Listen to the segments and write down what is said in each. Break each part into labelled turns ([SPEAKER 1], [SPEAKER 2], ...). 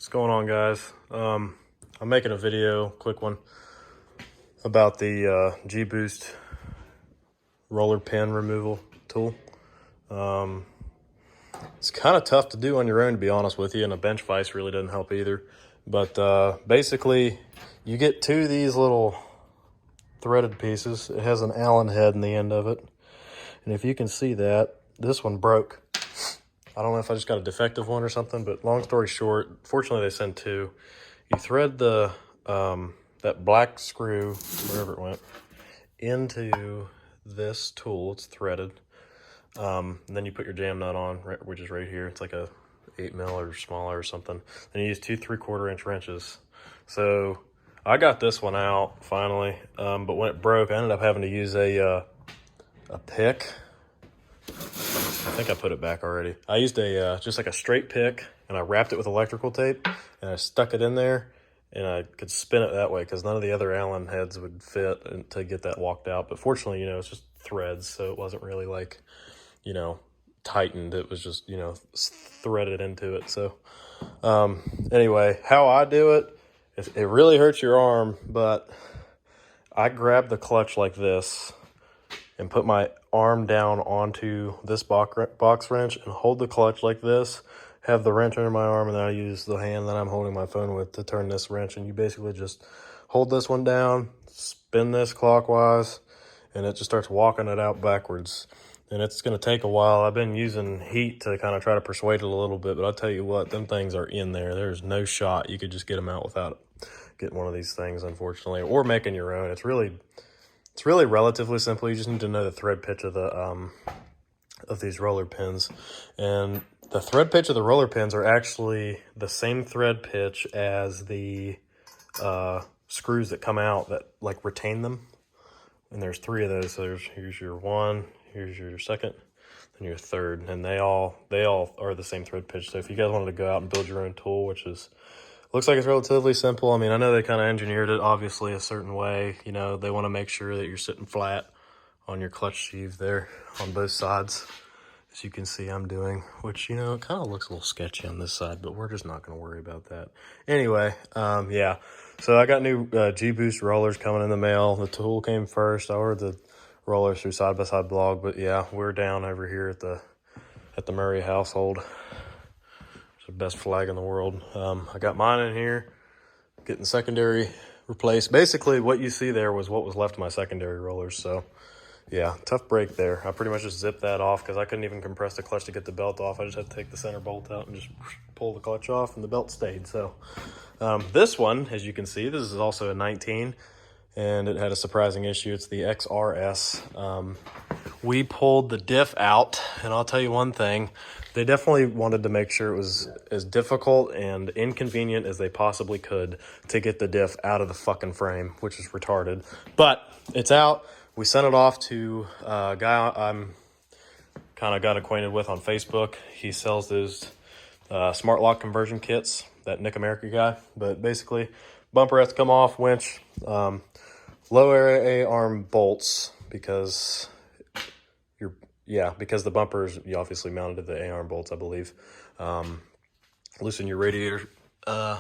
[SPEAKER 1] What's going on, guys? I'm making a video, quick one, about the G-Boost roller pin removal tool. It's kind of tough to do on your own, to be honest with you, and a bench vise really doesn't help either. But basically, you get two of these little threaded pieces. It has an Allen head in the end of it. And if you can see that, this one broke. I don't know if I just got a defective one or something, but long story short, fortunately they sent two. You thread the that black screw, wherever it went, into this tool. It's threaded. And then you put your jam nut on, which is right here. It's like a 8mm or smaller or something. Then you use 2 3/4-inch wrenches. So I got this one out finally, but when it broke, I ended up having to use a pick. I think I put it back already. I used a just like a straight pick, and I wrapped it with electrical tape, and I stuck it in there, and I could spin it that way because none of the other Allen heads would fit to get that walked out. But fortunately, it's just threads, so it wasn't really like, tightened. It was just, threaded into it. So anyway, how I do it, it really hurts your arm, but I grab the clutch like this and put my arm down onto this box wrench and hold the clutch like this, have the wrench under my arm, and then I use the hand that I'm holding my phone with to turn this wrench. And you basically just hold this one down, spin this clockwise, and it just starts walking it out backwards. And it's going to take a while. I've been using heat to kind of try to persuade it a little bit, but I'll tell you what, them things are in there. There's no shot you could just get them out without getting one of these things, unfortunately, or making your own. It's really relatively simple. You just need to know the thread pitch of the of these roller pins. And the thread pitch of the roller pins are actually the same thread pitch as the screws that come out that like retain them. And there's 3 of those. So here's your one, here's your second, then your third, and they all are the same thread pitch. So if you guys wanted to go out and build your own tool, which looks like it's relatively simple. I mean, I know they kind of engineered it obviously a certain way. They want to make sure that you're sitting flat on your clutch sheave there on both sides, as you can see I'm doing, which, it kind of looks a little sketchy on this side, but we're just not going to worry about that. Anyway, yeah. So I got new G-Boost rollers coming in the mail. The tool came first. I ordered the rollers through Side by Side blog, but yeah, we're down over here at the Murray household. The best flag in the world. I got mine in here, getting secondary replaced. Basically, what you see there was what was left of my secondary rollers. So, yeah, tough break there. I pretty much just zipped that off because I couldn't even compress the clutch to get the belt off. I just had to take the center bolt out and just pull the clutch off, and the belt stayed. So, this one, as you can see, this is also a 19, and it had a surprising issue. It's the XRS. We pulled the diff out, and I'll tell you one thing. They definitely wanted to make sure it was as difficult and inconvenient as they possibly could to get the diff out of the fucking frame, which is retarded. But it's out. We sent it off to a guy I'm kind of got acquainted with on Facebook. He sells those smart lock conversion kits, that Nick America guy. But basically, bumper has to come off, winch, low A-arm bolts because because the bumpers, you obviously mounted to the A-arm bolts, I believe. Loosen your radiator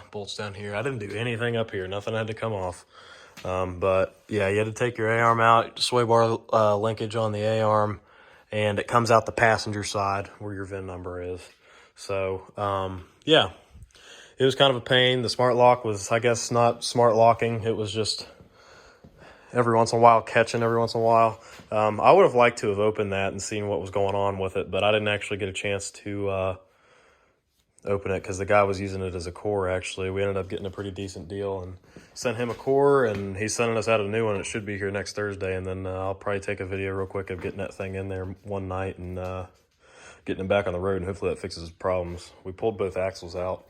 [SPEAKER 1] bolts down here. I didn't do anything up here. Nothing had to come off. But yeah, you had to take your A-arm out, sway bar linkage on the A-arm, and it comes out the passenger side where your VIN number is. So, yeah, it was kind of a pain. The smart lock was, I guess, not smart locking. It was just every once in a while catching every once in a while. I would have liked to have opened that and seen what was going on with it, but I didn't actually get a chance to open it because the guy was using it as a core. Actually, we ended up getting a pretty decent deal and sent him a core, and he's sending us out a new one. It should be here next Thursday, and then I'll probably take a video real quick of getting that thing in there one night and getting it back on the road, and hopefully that fixes his problems. We pulled both axles out,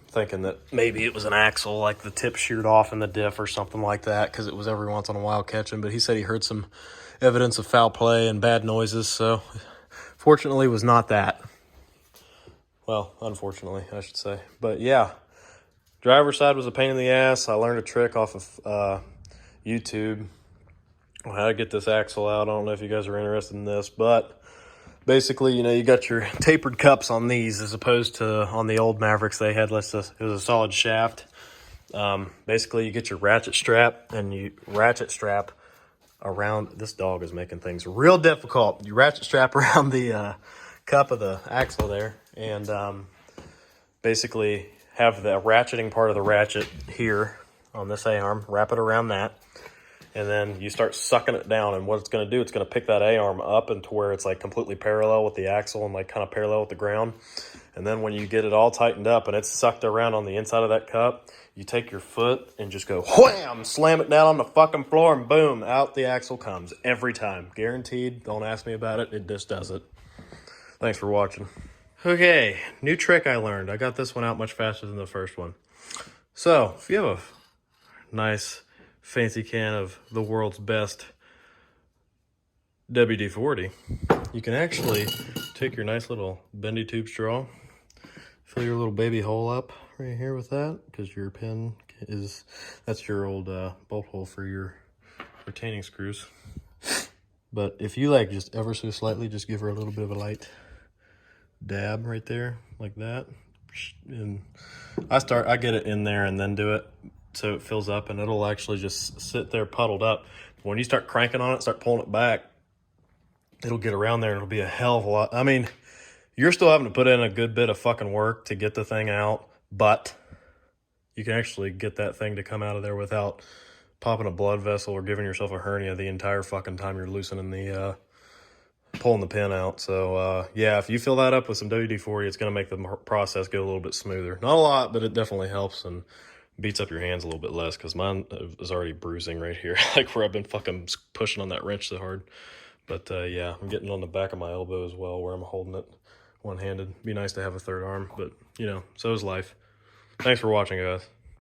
[SPEAKER 1] thinking that maybe it was an axle, like the tip sheared off in the diff or something like that, because it was every once in a while catching. But he said he heard some evidence of foul play and bad noises, so fortunately it was not that. Well, unfortunately, I should say. But yeah, driver's side was a pain in the ass. I learned a trick off of YouTube on how to get this axle out. I don't know if you guys are interested in this, but basically, you know, you got your tapered cups on these as opposed to on the old Mavericks. They had it was a solid shaft. Basically, you get your ratchet strap and you ratchet strap around. This dog is making things real difficult. You ratchet strap around the cup of the axle there, and basically have the ratcheting part of the ratchet here on this A-arm. Wrap it around that, and then you start sucking it down. And what it's going to do, it's going to pick that A-arm up and to where it's like completely parallel with the axle and like kind of parallel with the ground. And then when you get it all tightened up and it's sucked around on the inside of that cup, you take your foot and just go wham, slam it down on the fucking floor, and boom, out the axle comes every time. Guaranteed. Don't ask me about it. It just does it. Thanks for watching. Okay, new trick I learned. I got this one out much faster than the first one. So, if you have a nice fancy can of the world's best WD-40, you can actually take your nice little bendy tube straw, fill your little baby hole up right here with that, because your pin that's your old bolt hole for your retaining screws. But if you like just ever so slightly, just give her a little bit of a light dab right there, like that. And I get it in there and then do it so it fills up, and it'll actually just sit there puddled up. When you start cranking on it, start pulling it back, it'll get around there and it'll be a hell of a lot. I mean, you're still having to put in a good bit of fucking work to get the thing out, but you can actually get that thing to come out of there without popping a blood vessel or giving yourself a hernia the entire fucking time you're loosening the pulling the pin out. So yeah, if you fill that up with some WD-40, it's going to make the process go a little bit smoother. Not a lot, but it definitely helps and beats up your hands a little bit less, because mine is already bruising right here, like where I've been fucking pushing on that wrench so hard. But yeah, I'm getting on the back of my elbow as well where I'm holding it one-handed. Be nice to have a third arm, but you know, so is life. Thanks for watching, guys.